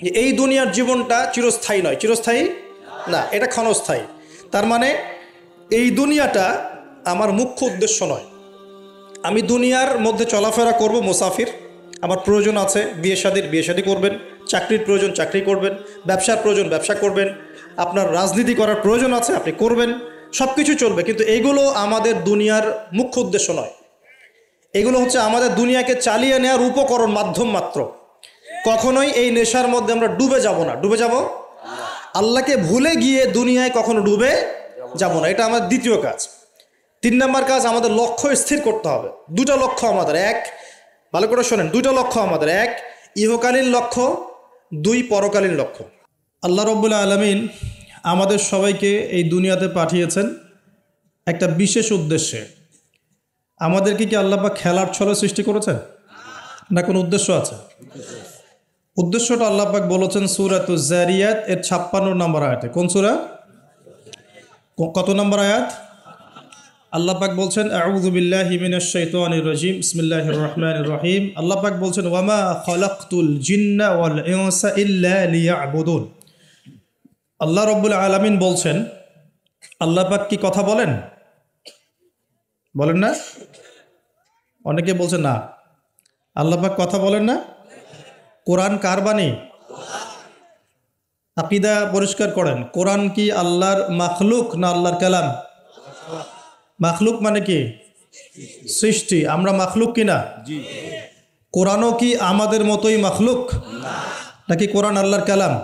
যে এই দুনিয়ার জীবনটা চিরস্থায়ী নয়, চিরস্থায়ী না, এটা ক্ষণস্থায়ী। তার মানে এই দুনিয়াটা আমার মুখ্য উদ্দেশ্য নয়। আমি দুনিয়ার মধ্যে চলাফেরা করব, মুসাফির। আমার প্রয়োজন আছে বিয়ে শাদী করবেন, চাকরির প্রয়োজন চাকরি করবেন, ব্যবসার প্রয়োজন ব্যবসা করবেন, আপনার রাজনীতি করার প্রয়োজন আছে আপনি করবেন, সব কিছু চলবে। কিন্তু এগুলো আমাদের দুনিয়ার মুখ্য উদ্দেশ্য নয়। এগুলো হচ্ছে আমাদের দুনিয়াকে চালিয়ে নেওয়ার উপকরণ, মাধ্যম মাত্র। কখনোই এই নেশার মধ্যে আমরা ডুবে যাব না। ডুবে যাব আল্লাহকে ভুলে গিয়ে দুনিয়ায় কখনো ডুবে যাব না। এটা আমার দ্বিতীয় কাজ। 3 নম্বর কাজ, আমাদের লক্ষ্য স্থির করতে হবে। দুটো লক্ষ্য আমাদের, এক, ভালো করে শোনেন, দুটো লক্ষ্য আমাদের, এক ইহকালীন লক্ষ্য, 2 পরকালীন লক্ষ্য। আল্লাহ রাব্বুল আলামিন আমাদের সবাইকে এই দুনিয়াতে পাঠিয়েছেন একটা বিশেষ উদ্দেশ্যে। আমাদেরকে কি আল্লাহ পাক খেলার ছলে সৃষ্টি করেছেন, না কোনো উদ্দেশ্য আছে? উদ্দেশ্যটা আল্লাহ পাক বলেছেন সূরাতুজ জারিয়াত এর 56 নম্বর আয়াতে। কোন সূরা, কত নম্বর আয়াত? আল্লাহ পাক বলছেন আউযু বিল্লাহি মিনাশ শাইতানির রাজিম, বিসমিল্লাহির রহমানির রহিম। আল্লাহ পাক বলছেন ওয়ামা খালাকতুল জিন্না ওয়াল ইনসা ইল্লা লিয়াবুদুন। আল্লাহ রাব্বুল আলামিন বলছেন, আল্লাহ পাক কি কথা বলেন? বলেন না? অনেকে বলছে না, আল্লাহ পাক কথা বলেন না। কোরআন কার বাণী? আকীদা পরিষ্কার করেন, কোরআন কি আল্লাহর মাখলুক না আল্লাহর কালাম? মাখলুক মানে কি? সৃষ্টি। আমরা মাখলুক কিনা? কোরআনও কি আমাদের মতোই মাখলুক, নাকি কোরআন আল্লাহর কালাম?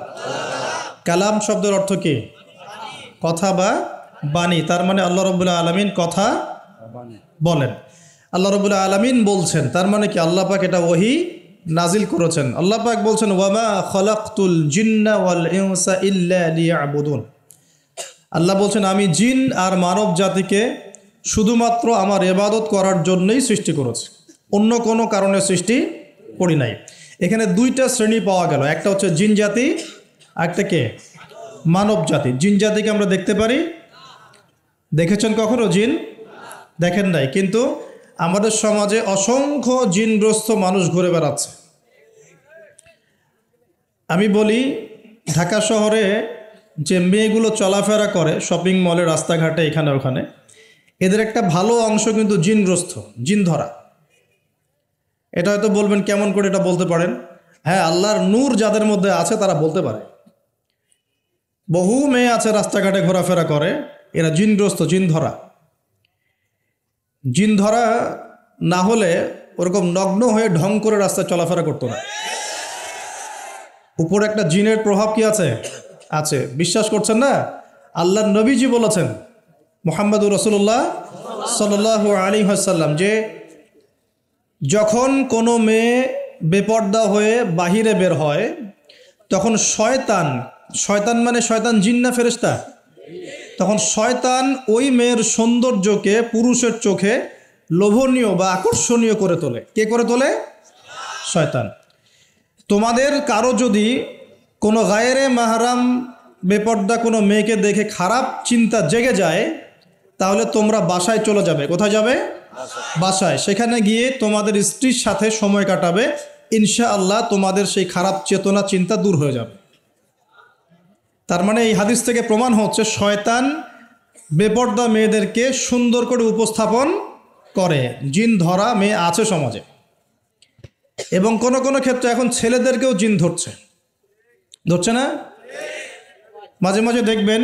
কালাম শব্দের অর্থ কি? কথা বা বাণী। তার মানে আল্লাহ রাব্বুল আলামিন কথা বলেন, আল্লাহ রাব্বুল আলামিন বলছেন। তার মানে কি আল্লাহ পাক এটা ওহী নাজিল করেছেন। আল্লাহ পাক বলছেন ওয়ামা খালাকতুল জিন্না ওয়াল ইনসা ইল্লা লিয়াবুদুন। আল্লাহ বলছেন আমি জিন আর মানব জাতিকে শুধুমাত্র আমার ইবাদত করার জন্যই সৃষ্টি করেছি, অন্য কোনো কারণে সৃষ্টি করি নাই। এখানে 2টা শ্রেণী পাওয়া গেল, একটা হচ্ছে জিন জাতি, একটা কে? মানব জাতি। জিন জাতিকে আমরা দেখতে পারি, দেখেছেন কখনো জিন? দেখেন নাই, কিন্তু আমাদের সমাজে অসংখ্য জিনগ্রস্ত মানুষ ঘুরে বেড়াচ্ছে। আমি বলি, ঢাকা শহরে যে মেয়েগুলো চলাফেরা করে শপিং মলে, রাস্তাঘাটে, এখানে ওখানে, এদের একটা ভালো অংশ কিন্তু জিনগ্রস্ত, জিন ধরা। এটা হয়তো বলবেন কেমন করে এটা বলতে পারেন? হ্যাঁ, আল্লাহর নূর যাদের মধ্যে আছে তারা বলতে পারে। বহু মেয়ে আছে রাস্তাঘাটে ঘোরাফেরা করে, এরা জিনগ্রস্ত, জিন ধরা। জিন ধরা না হলে ওরকম নগ্ন হয়ে ঢং করে রাস্তায় চলাফেরা করতো না। উপরে একটা জিনের প্রভাব কি আছে? আছে। বিশ্বাস করছেন না? আল্লাহর নবীজি বলেছেন, মুহাম্মদুর রাসূলুল্লাহ সাল্লাল্লাহু আলাইহি ওয়াসাল্লাম, যে যখন কোনো মেয়ে বেপর্দা হয়ে বাহিরে বের হয় তখন শয়তান, শয়তান মানে শয়তান জিন না ফেরেশতা? তখন শয়তান ওই মেয়ের সৌন্দর্যকে পুরুষের চোখে লোভনীয় বা আকর্ষণীয় করে তোলে। কে করে তোলে? শয়তান। তোমাদের কারো যদি কোনো গায়রে মাহরাম বেপর্দা কোনো মেয়েকে দেখে খারাপ চিন্তা জেগে যায়, তাহলে তোমরা বাসায় চলে যাবে। কোথায় যাবে? বাসায়। সেখানে গিয়ে তোমাদের স্ত্রীর সাথে সময় কাটাবে, ইনশাআল্লাহ তোমাদের সেই খারাপ চেতনা চিন্তা দূর হয়ে যাবে। তার মানে এই হাদিস থেকে প্রমাণ হচ্ছে শয়তান বেপর্দা মেয়েদেরকে সুন্দর করে উপস্থাপন করে। জিন ধরা মেয়ে আছে সমাজে, এবং কোনো কোনো ক্ষেত্রে এখন ছেলেদেরকেও জিন ধরছে, ধরছে না? মাঝে মাঝে দেখবেন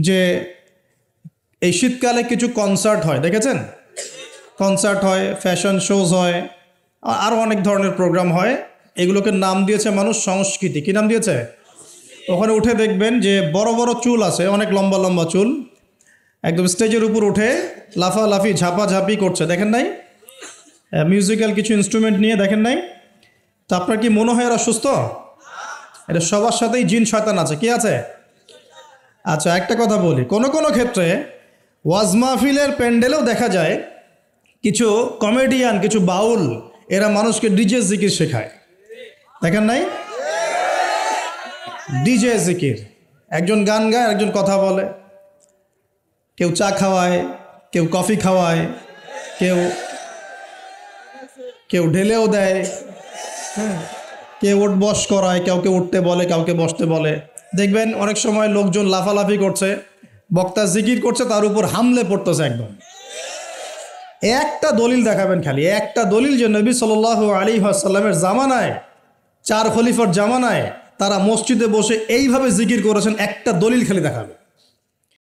যে এই শীতকালে কিছু কনসার্ট হয়, দেখেছেন? কনসার্ট হয়, ফ্যাশন শোজ হয়, আরও অনেক ধরনের প্রোগ্রাম হয়। এগুলোকে নাম দিয়েছে মানুষ সংস্কৃতি। কি নাম দিয়েছে? ওখানে উঠে দেখবেন যে বড় বড় চুল আছে, অনেক লম্বা লম্বা চুল, একদম স্টেজের উপর উঠে লাফালাফি ঝাপাঝাপি করছে, দেখেন নাই? মিউজিক্যাল কিছু ইনস্ট্রুমেন্ট নিয়ে, দেখেন নাই? তো আপনার কি মনে হয় এরা সুস্থ? এটা সবার সাথেই জিন শয়তান আছে। কি আছে? আচ্ছা, একটা কথা বলি, কোনো কোনো ক্ষেত্রে ওয়াজ মাহফিলের প্যান্ডেলেও দেখা যায় কিছু কমেডিয়ান, কিছু বাউল, এরা মানুষকে ডিজে জিকির শেখায়, দেখেন নাই? ডিজে জিকির, একজন গান গায়, একজন কথা বলে, কেউ চা খাওয়ায়, কেউ কফি খাওয়ায়, কেউ কেউ ঢেলেও দেয়। কে উঠ বস করায়, কাউকে উঠতে বলে, কাউকে বসতে বলে। দেখবেন অনেক সময় লোকজন লাফালাফি করছে, বক্তা জিকির করছে, তার উপর হামলে পড়তেছে একদম। একটা দলিল দেখাবেন, খালি একটা দলিল যে নবী সাল্লাল্লাহু আলাইহি ওয়াসাল্লামের জামানায়, 4 খলিফার জামানায় তারা মসজিদে বসে এইভাবে জিকির করেছেন, একটা দলিল খালি দেখাবে।